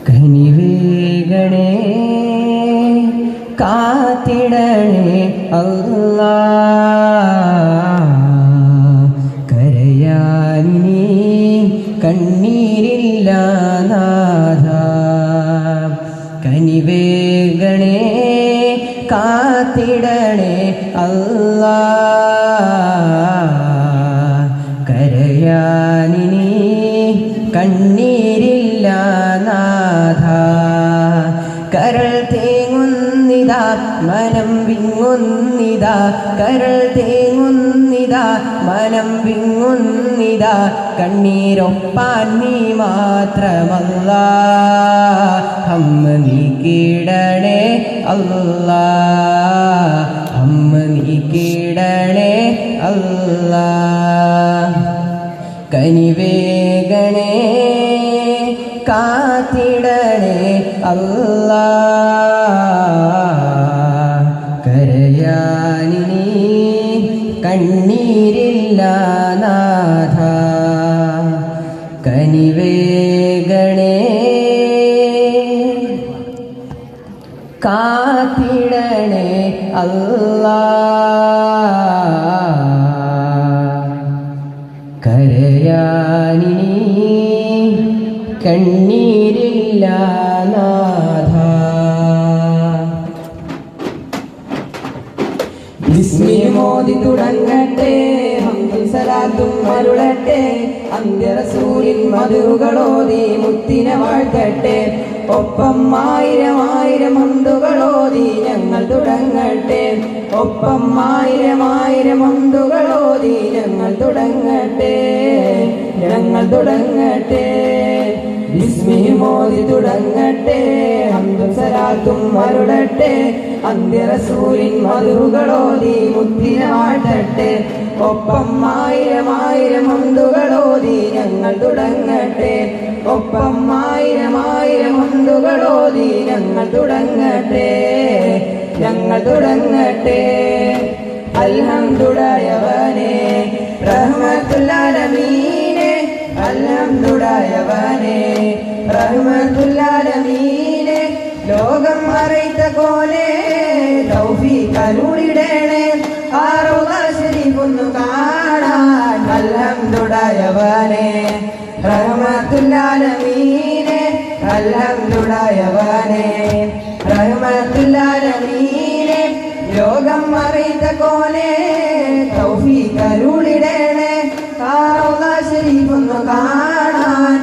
കനിവേഗണേ കാത്തിടണേ അല്ലാഹ്, കരയാനി കണ്ണീരില്ല നാഥ. കനിവേഗണേ കാത്തിടണേ അല്ലാഹ്, കരയാനി കണ്ണീരില്ല നാഥ. കരൾ തേങ്ങുന്നിതാ മനം വിങ്ങുന്നിതാ, കരൾ തേങ്ങുന്നിതാ മനം വിങ്ങുന്നിതാ, കണ്ണീരൊപ്പാൻ നീ മാത്രമല്ലാഹ്, ഹമ്മ നീക്കിടണേ അല്ലാഹ്, ഹമ്മ നീക്കിടണേ അല്ലാഹ്. കനിവേഗണേ കാത്തിടണേ അല്ലാഹ്, കരയാനി കണ്ണീരില്ല നാഥ. കനിവേഗണേ കാത്തിടണേ അല്ലാഹ്, കരയാനി കണ്ണീരില്ല നാഥ. ബിസ്മിൽ മോദി തുടങ്ങട്ടെ, ഹംദും സലാത്തും അരുളട്ടെ, അന്ത്യറസൂലിൻ മധുകളോതി മുത്തിനെ വാഴ്ത്തട്ടെ. ഒപ്പം ആയിരം ആയിരം ഹംദുകളോതി ഞങ്ങൾ തുടങ്ങട്ടെ, ഒപ്പം ആയിരം ആയിരം ഹംദുകളോതി ഞങ്ങൾ തുടങ്ങട്ടെ, ഞങ്ങൾ തുടങ്ങട്ടെ. ബിസ്മിൽ മോദി തുടങ്ങട്ടെ, ഹംദും സലാത്തും അരുളട്ടെ, അന്ത്യറസൂലിൻ മധുകളോതി മുത്തിനെ വാഴ്ത്തട്ടെ. ഒപ്പം ആയിരം ആയിരം ഹംദുകളോതി ഞങ്ങൾ തുടങ്ങട്ടെ, ഒപ്പം ആയിരം ആയിരം ഹംദുകളോതി ഞങ്ങൾ തുടങ്ങട്ടെ, ഞങ്ങൾ തുടങ്ങട്ടെ. അൽഹംദുലില്ലാഹ് റഹ്മത്തുൽ ആലമീനെ, അൽഹംദുലില്ലാഹ് റഹ്മത്തുൽ ആലമീനെ, ലോകം അറിയിച്ച കോനെ തൗഫീഖ് അരുളിടണേ, ആ റൗള ശരീഫൊന്നു കാണാൻ. അൽഹംദുലില്ലാഹ് റഹ്മത്തുൽ ആലമീനെ, അൽഹംദുലില്ലാഹ് റഹ്മത്തുൽ ആലമീനെ, ലോകം അറിയിച്ച കോനെ തൗഫീഖ് അരുളിടണേ, ആ റൗള ശരീഫൊന്നു കാണാൻ.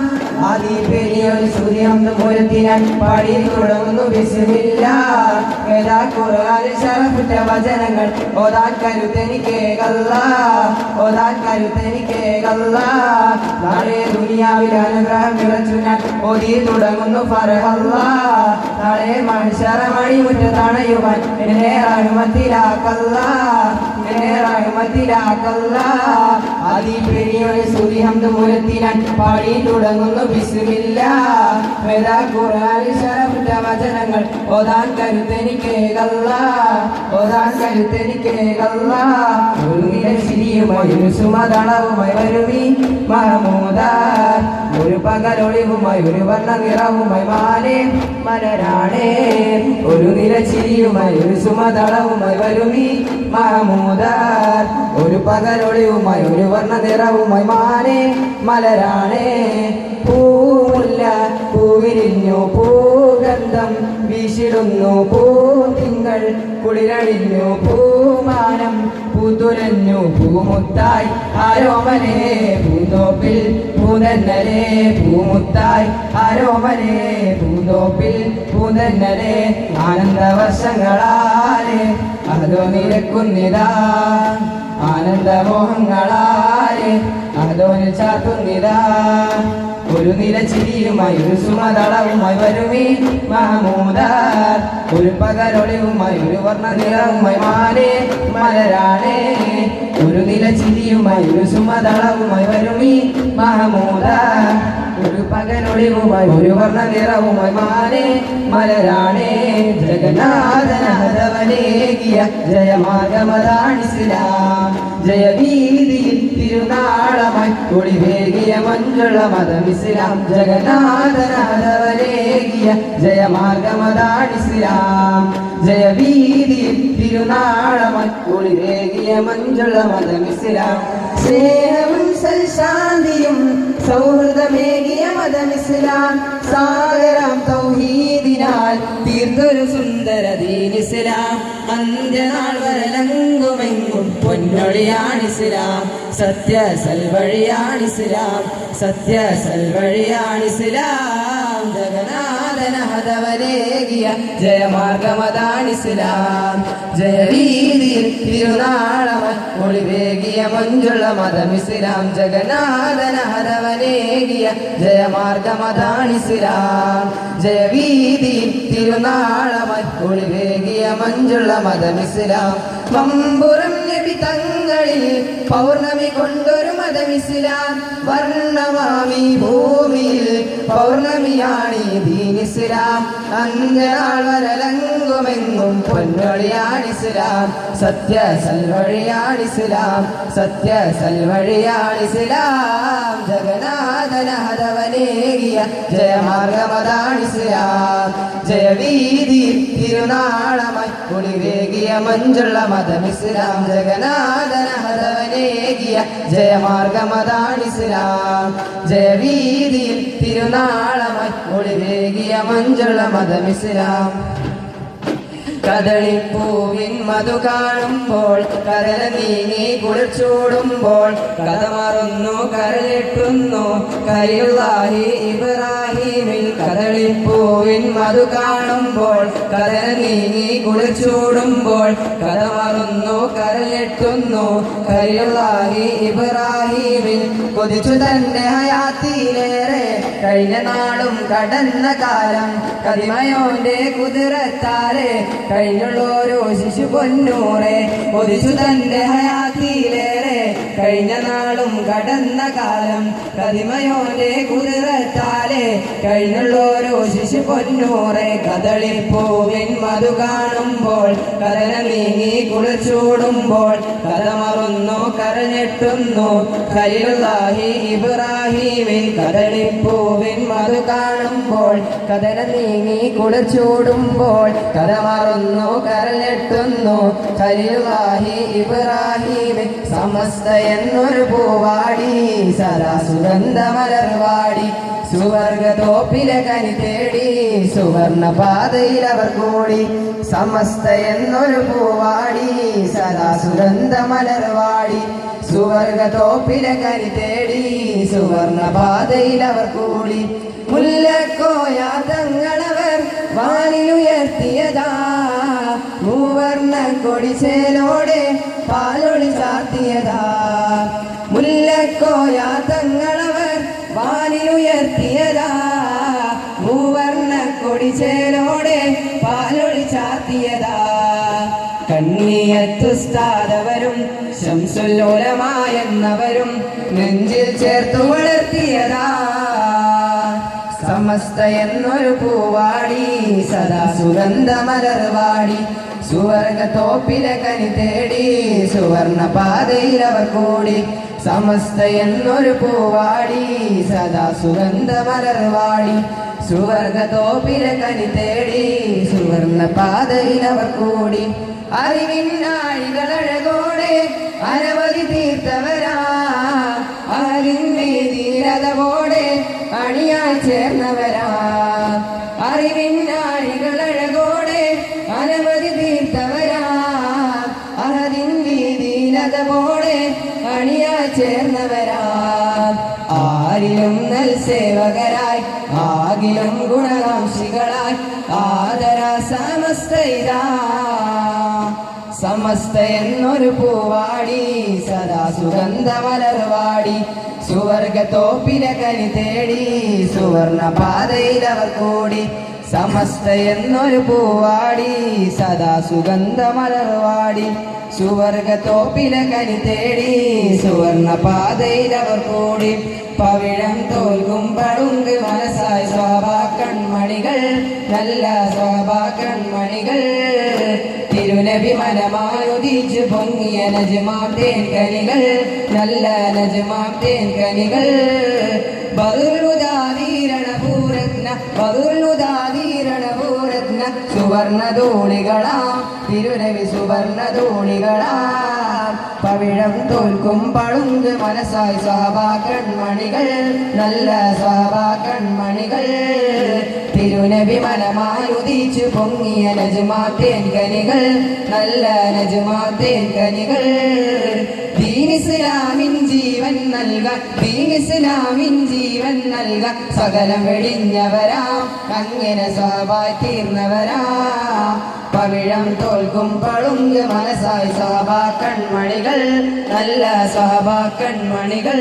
ആദി പെരിയൊരു സൂര്യം മൂലത്തിനാൽ പാടി തുടങ്ങുന്നു ബിസ്മില്ലാഹ്. ഏതാ ഖുർആനിൽ ശറഫുറ്റ വചനങ്ങൾ ഓതാൻ കരുത്തെനിക്കേകല്ലാഹ്, ഓതാൻ കരുത്തെനിക്കേകല്ലാഹ്. നാളെ ദുനിയാവിൽ അനുഗ്രഹം നിറച്ചു ഞാൻ ഓതി തുടങ്ങുന്നു ഫർഹല്ലാഹ്. നാളെ മനുഷ്യര മണിമുറ്റത്തണയുവാൻ എന്നെ റഹ്മത്തിലാക്കല്ലാഹ്, എന്നെ റഹ്മത്തിലാക്കല്ലാഹ്. ആദി പെരിയൊരു സൂര്യം മൂലത്തിനാൽ പാടി തുടങ്ങുന്നു ബിസ്മില്ലാഹ്. വേദാ ഖുർആനിൽ ശറഫുറ്റ വചനങ്ങൾ ഓതാൻ കരുത്തെനിക്കേകല്ലാഹ്, ഓതാൻ കരുത്തെനിക്കേകല്ലാഹ്. ഒരു നിലശിരിയുമായി ഒരു സുമതളവുമായി വരുമീ മഹമൂദാർ, ഒരു പകലൊളിവുമായി ഒരു വർണ്ണ നിറവുമായി മാനേ മലരാണേ. ഒരു നിലച്ചിരിയുമായി ഒരു സുമതളവുമായി വരുമീ മഹമൂദാർ, ഒരു പകലൊളിവുമായി ഒരു വർണ്ണ നിറവുമായി മാനേ മലരാണേ. പൂമുല്ല പൂവിരിഞ്ഞു പൂഗന്ധം വീശിടുന്നു പൂത്തിങ്കൾ കുളിരണിഞ്ഞു പൂമാനം പൂത്തുലഞ്ഞു പൂമുത്തായി ആരോമനെ പൂന്തോപ്പിൽ പൂന്തന്നലെ പൂമുത്തായി ആരോമനെ പൂന്തോപ്പിൽ പൂന്തന്നലെ. ആനന്ദവർഷങ്ങളാലെ അതോ നിരക്കുന്നിതാ, ആനന്ദമോഹങ്ങളാലെ അതോനിൽ ചാത്തുന്നിതാ. ഒരു നിലച്ചിരിയുമായി ഒരു സുമതളവുമായി വരുമീ മഹമൂദാർ, ഒരു പകലൊളിവുമായി ഒരു വർണ്ണ നിറവുമായി മാനേ മലരാണേ. ഒരു നിലച്ചിരിയുമായി ഒരു സുമതളവുമായി വരുമീ മഹമൂദാർ, ഒരു പകലൊളിവുമായി ഒരു വർണ്ണ നിറവുമായി മാനേ മലരാണേ. ജഗന്നാഥനഹതവനേകിയ ജയമാർഗമതാണിസ്ലാം, ജയവീതിയിൽ തിരുനാളമായി ഒളിവേകിയ മഞ്ചുള്ള മതം ഇസ്ലാം ജഗന്നാഥനാഥവനേകിയ ജയമാർഗമതാണിസ്ലാം ജയവീതിയിൽ തിരുനാളമായി ഒളിവേകിയ മഞ്ചുള്ള മതം ഇസ്ലാം സ്നേഹവും സൽശാന്തിയും സൗഹൃദമേകിയ മതം ഇസ്ലാം സാഗരം തൗഹീദിനാൽ തീർത്തൊരു സുന്ദര ദീൻ ഇസ്ലാം അന്ത്യനാൾ വരലങ്കുമെങ്കും പൊന്നൊളിയാണിസ്ലാം സത്യ സൽവഴിയാണിസ്ലാം സത്യ സൽവഴിയാണിസ്ലാം ജഗന്നാഥനഹതവനേകിയ ജയമാർഗമതാണിസ്ലാം ജയവീതിയിൽ തിരുനാളമായി ഒളിവേകിയ മഞ്ചുള്ള മതം ഇസ്ലാം ജഗന്നാഥനഹതവനേകിയ ജയമാർഗമതാണിസ്ലാം ജയവീതിയിൽ തിരുനാളമായി ഒളിവേകിയ മഞ്ചുള്ള മതം ഇസ്ലാം മമ്പുറം നബി തങ്ങളിൽ പൗർണമി കൊണ്ടൊരു മതം ഇസ്ലാം വർണ്ണമാമി ഭൂമിയിൽ പൗർണമിയാണി ദീൻ ഇസ്ലാം അന്ത്യനാൾ വരലങ്കുമെങ്ങും പൊന്നൊളിയാണിസ്ലാം സത്യ സൽവഴിയാണിസ്ലാം സത്യ സൽവഴിയാണിസ്ലാം ജഗന്നാഥനഹതവനേകിയ ജയമാർഗമതാണിസ്ലാം ജയവീതിയിൽ തിരുനാളമായി ഒളിവേകിയ മഞ്ചുള്ള മതം ഇസ്ലാം ജഗന്നാഥനഹതവനേകിയ ജയമാർഗമതാണിസ്ലാം ജയവീതിയിൽ തിരുനാളമായി ഒളിവേകിയ മഞ്ചുള്ള മതം ഇസ്ലാം കദളിപ്പൂവിൻ മധു കാണുമ്പോൾ കരല നീങ്ങി കുളിർച്ചൂടുമ്പോൾ കഥ മറന്നു കരളിട്ടുന്നു കരിയുള്ളാഹി ഇബ്രാഹിമിൽ കദളിപ്പൂവിൻ മധു കാണുമ്പോൾ കരല നീങ്ങി കുളിർച്ചൂടുമ്പോൾ കഥ മറന്നു കരളിട്ടുന്നു കരിയുള്ളാഹി ഇബ്രാഹിമിൽ കൊതിച്ചു തന്റെ ഹയാത്തിയിലേറെ കഴിഞ്ഞ നാളും കടന്ന കാലം കതിമയോന്റെ കുതിരത്താരെ കഴിഞ്ഞുള്ളോരോ ശിശു പൊന്നൂറെ ഒതിച്ചു തന്റെ ഹയാത്തിയിലേറെ കഴിഞ്ഞ നാളും കടന്ന കാലം കതിമയോന്റെ കുതിരത്താലെ കഴിഞ്ഞുള്ളോരോ ശിശു പൊന്നൂറെ കദളിപ്പൂവിൻ മധു കാണുമ്പോൾ കരല നീങ്ങി കുളിർച്ചൂടുമ്പോൾ കഥ മറന്നു കരഞ്ഞെട്ടുന്നു ഖലീലുള്ളാഹി ഇബ്രാഹിമിൻ കദളിപ്പൂവിൻ മധു കാണുമ്പോൾ കഥന നീങ്ങി കുളിർച്ചൂടുമ്പോൾ കഥ മറന്നു കരഞ്ഞെട്ടുന്നു ഖലീലുള്ളാഹി ഇബ്രാഹിമിൻ സമസ്ത എന്നൊരു പൂവാടി സദാ സുഗന്ധ മലർവാടി സുവർഗതോപ്പിലെ കനി തേടി സുവർണ പാതയിൽ അവർ കൂടി സമസ്ത എന്നൊരു പൂവാടി സദാ സുഗന്ധ മലർവാടി സുവർഗതോപ്പിലെ കനി തേടി സുവർണ പാതയിൽ അവർ കൂടി മുല്ലക്കോയ തങ്ങളവർ വാനിലുയർത്തിയതാ മൂവർണ്ണ കൊടിച്ചേലോടെ പാലൊളി ചാർത്തിയതാ മുല്ലക്കോയ തങ്ങളവർ വാനിലുയർത്തിയതാ മൂവർണ്ണ കൊടിച്ചേലോടെ പാലൊളി ചാർത്തിയതാ കണ്ണിയത്തുസ്താദവരും ശംസുല്ലോലമായെന്നവരും നെഞ്ചിൽ ചേർത്തു വളർത്തിയതാ സമസ്ത എന്നൊരു പൂവാടി സദാ സുഗന്ധ മലർവാടി സുവർഗതോപ്പിലെ കനി തേടി സുവർണ പാതയിൽ അവർ കൂടി സമസ്ത എന്നൊരു പൂവാടി സദാ സുഗന്ധ മലർവാടി സുവർഗതോപ്പിലെ കനി തേടി സുവർണ പാതയിൽ അവർ കൂടി അറിവിനാഴികളഴകോടെ അനവധി തീർത്തവരാ അറിവിന്റെ ധീരതോടെ അണിയായി ചേർന്നവരാ അറിവിനാഴികളഴകോടെ അനവധി തീർത്തവരാ അറിവിന്റെ ധീരതോടെ അണിയായി ചേർന്നവരാ ആരിലും നൽസേവകരായി ആകിലും ഗുണകാംക്ഷികളായി ആദര സമസ്തയിതാ സമസ്ത എന്നൊരു പൂവാടി സദാ സുഗന്ധ മലർവാടി സുവർഗതോപ്പിലെ കനി തേടി സുവർണ പാതയിൽ അവർ കൂടി സമസ്ത എന്നൊരു പൂവാടി സദാ സുഗന്ധ മലർവാടി സുവർഗതോപ്പിലെ കനി തേടി സുവർണ പാതയിൽ അവർ കൂടി പവിഴം തോൽക്കും പടുങ്ക് മനസ്സായി സ്വാഭാ കൺമണികൾ നല്ല സ്വാഭാ കൺമണികൾ തിരുനബി മനമായുദിച്ചു പൊങ്ങിയ നജ്മാം തേൻകനികൾ നല്ല നജ്മാം തേൻകനികൾ ബദറുദാദീരണപൂരത്ന ബദറുദാദീരണപൂരത്ന സുവർണധൂളികളാം തിരുനബി സുവർണധൂളികളാം പവിഴം തോൽക്കും പളുങ്ക് മനസ്സായി സഹബാ കൺമണികൾ നല്ല സഹബാ കൺമണികൾ തിരുനബി മനമായുദിച്ചു പൊങ്ങിയ നജ്മാ തേൻകനികൾ നല്ല നജ്മാ തേൻകനികൾ ദീൻ ഇസ്ലാമിൻ ജീവൻ നൽകാൻ ദീൻ ഇസ്ലാമിൻ ജീവൻ നൽകാൻ സകലം വെടിഞ്ഞവരാം അങ്ങനെ സഹബായി തീർന്നവരാം പവിഴം തോൽക്കും പളുങ്ക് മനസ്സായി സഹബാ കൺമണികൾ നല്ല സഹബാ കൺമണികൾ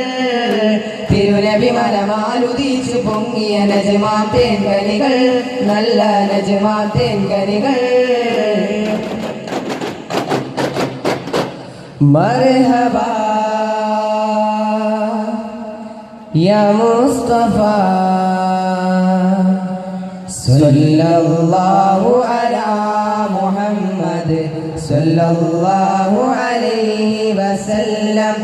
തിരുനബി മനമാലുദിച്ചു പൊങ്ങിയ നജ്മാ തേൻകനികൾ നല്ല നജ്മാ തേൻകനികൾ മർഹബാ യാ മുസ്തഫ സല്ലല്ലാഹു അലാ മുഹമ്മദ് സല്ലല്ലാഹു അലൈഹി വസല്ലം